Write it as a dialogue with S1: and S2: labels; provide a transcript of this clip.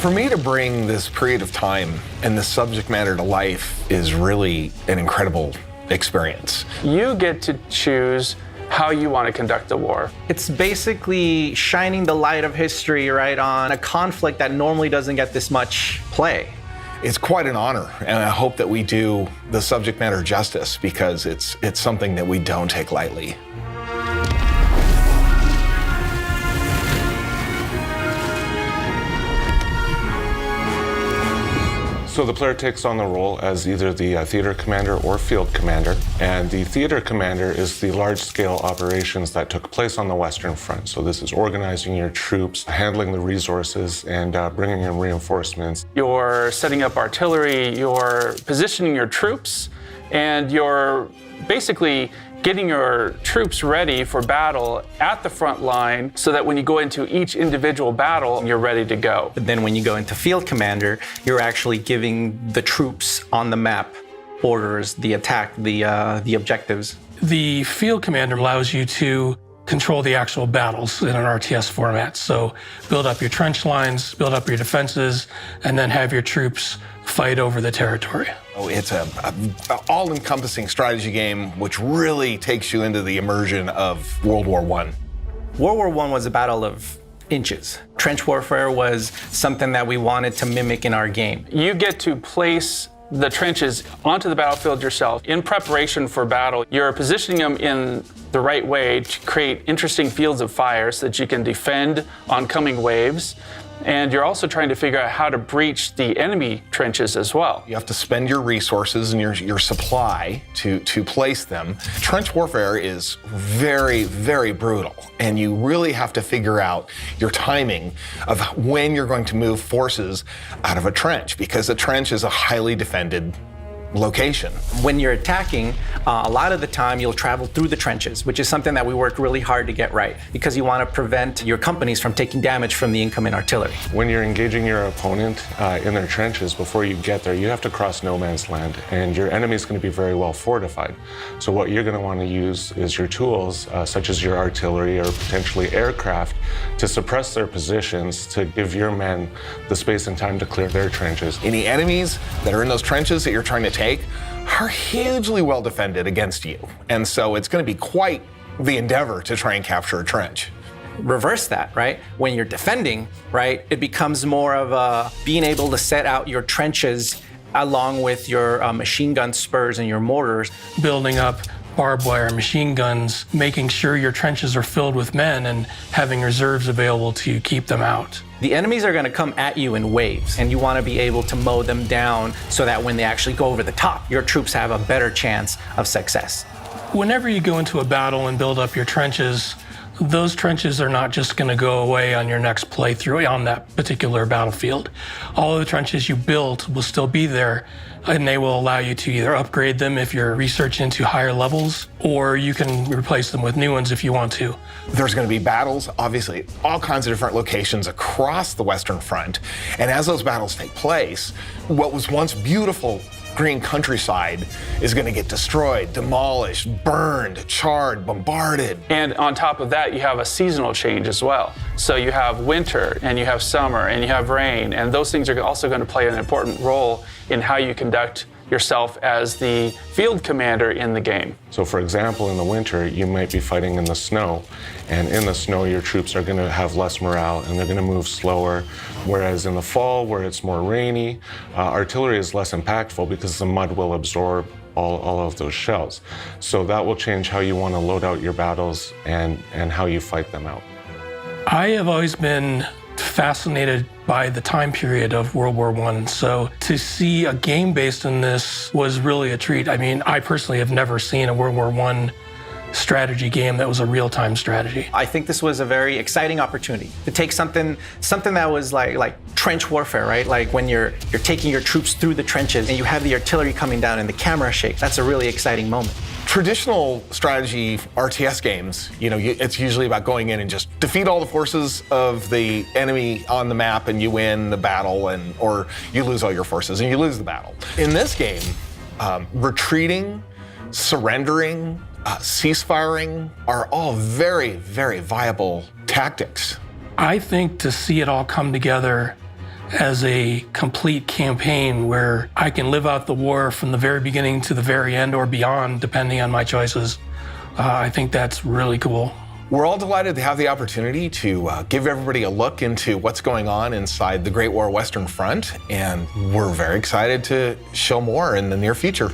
S1: For me to bring this period of time and this subject matter to life is really an incredible experience.
S2: You get to choose how you want to conduct the war.
S3: It's basically shining the light of history, right, on a conflict that normally doesn't get this much play.
S1: It's quite an honor, and I hope that we do the subject matter justice because it's something that we don't take lightly.
S4: So the player takes on the role as either the theater commander or field commander. And the theater commander is the large-scale operations that took place on the Western Front. So this is organizing your troops, handling the resources, and bringing in reinforcements.
S2: You're setting up artillery, you're positioning your troops, and you're basically getting your troops ready for battle at the front line so that when you go into each individual battle, you're ready to go.
S3: But then when you go into field commander, you're actually giving the troops on the map orders, the attack, the objectives.
S5: The field commander allows you to control the actual battles in an RTS format. So build up your trench lines, build up your defenses, and then have your troops fight over the territory.
S1: It's an all-encompassing strategy game which really takes you into the immersion of World War I.
S3: World War I was a battle of inches. Trench warfare was something that we wanted to mimic in our game.
S2: You get to place the trenches onto the battlefield yourself. In preparation for battle, you're positioning them in the right way to create interesting fields of fire so that you can defend oncoming waves. And you're also trying to figure out how to breach the enemy trenches as well.
S1: You have to spend your resources and your supply to place them. Trench warfare is very, very brutal, and you really have to figure out your timing of when you're going to move forces out of a trench, because a trench is a highly defended location.
S3: When you're attacking, a lot of the time you'll travel through the trenches, which is something that we worked really hard to get right, because you want to prevent your companies from taking damage from the incoming artillery.
S4: When you're engaging your opponent in their trenches, before you get there, you have to cross no man's land, and your enemy's going to be very well fortified. So what you're going to want to use is your tools, such as your artillery or potentially aircraft, to suppress their positions, to give your men the space and time to clear their trenches.
S1: Any enemies that are in those trenches that you're trying to take are hugely well defended against you. And so it's going to be quite the endeavor to try and capture a trench.
S3: Reverse that, right? When you're defending, right, it becomes more of a being able to set out your trenches along with your machine gun spurs and your mortars.
S5: Building up barbed wire, machine guns, making sure your trenches are filled with men and having reserves available to keep them out.
S3: The enemies are going to come at you in waves, and you want to be able to mow them down so that when they actually go over the top, your troops have a better chance of success.
S5: Whenever you go into a battle and build up your trenches, those trenches are not just going to go away on your next playthrough on that particular battlefield. All of the trenches you built will still be there, and they will allow you to either upgrade them if you're researching into higher levels, or you can replace them with new ones if you want to.
S1: There's going to be battles, obviously, all kinds of different locations across the Western Front. And as those battles take place, what was once beautiful green countryside is going to get destroyed, demolished, burned, charred, bombarded.
S2: And on top of that, you have a seasonal change as well. So you have winter, and you have summer, and you have rain, and those things are also going to play an important role in how you conduct yourself as the field commander in the game.
S4: So for example, in the winter, you might be fighting in the snow, and in the snow, your troops are going to have less morale, and they're going to move slower. Whereas in the fall, where it's more rainy, artillery is less impactful because the mud will absorb all of those shells. So that will change how you want to load out your battles and how you fight them out.
S5: I have always been fascinated by the time period of World War I. So to see a game based on this was really a treat. I mean, I personally have never seen a World War I strategy game that was a real-time strategy.
S3: I think this was a very exciting opportunity to take something that was like trench warfare, right? Like when you're taking your troops through the trenches and you have the artillery coming down and the camera shakes. That's a really exciting moment.
S1: Traditional strategy RTS games, it's usually about going in and just defeat all the forces of the enemy on the map and you win the battle, or you lose all your forces and you lose the battle. In this game, retreating, surrendering, ceasefiring are all very, very viable tactics.
S5: I think to see it all come together as a complete campaign where I can live out the war from the very beginning to the very end or beyond, depending on my choices. I think that's really cool.
S1: We're all delighted to have the opportunity to give everybody a look into what's going on inside the Great War Western Front, and we're very excited to show more in the near future.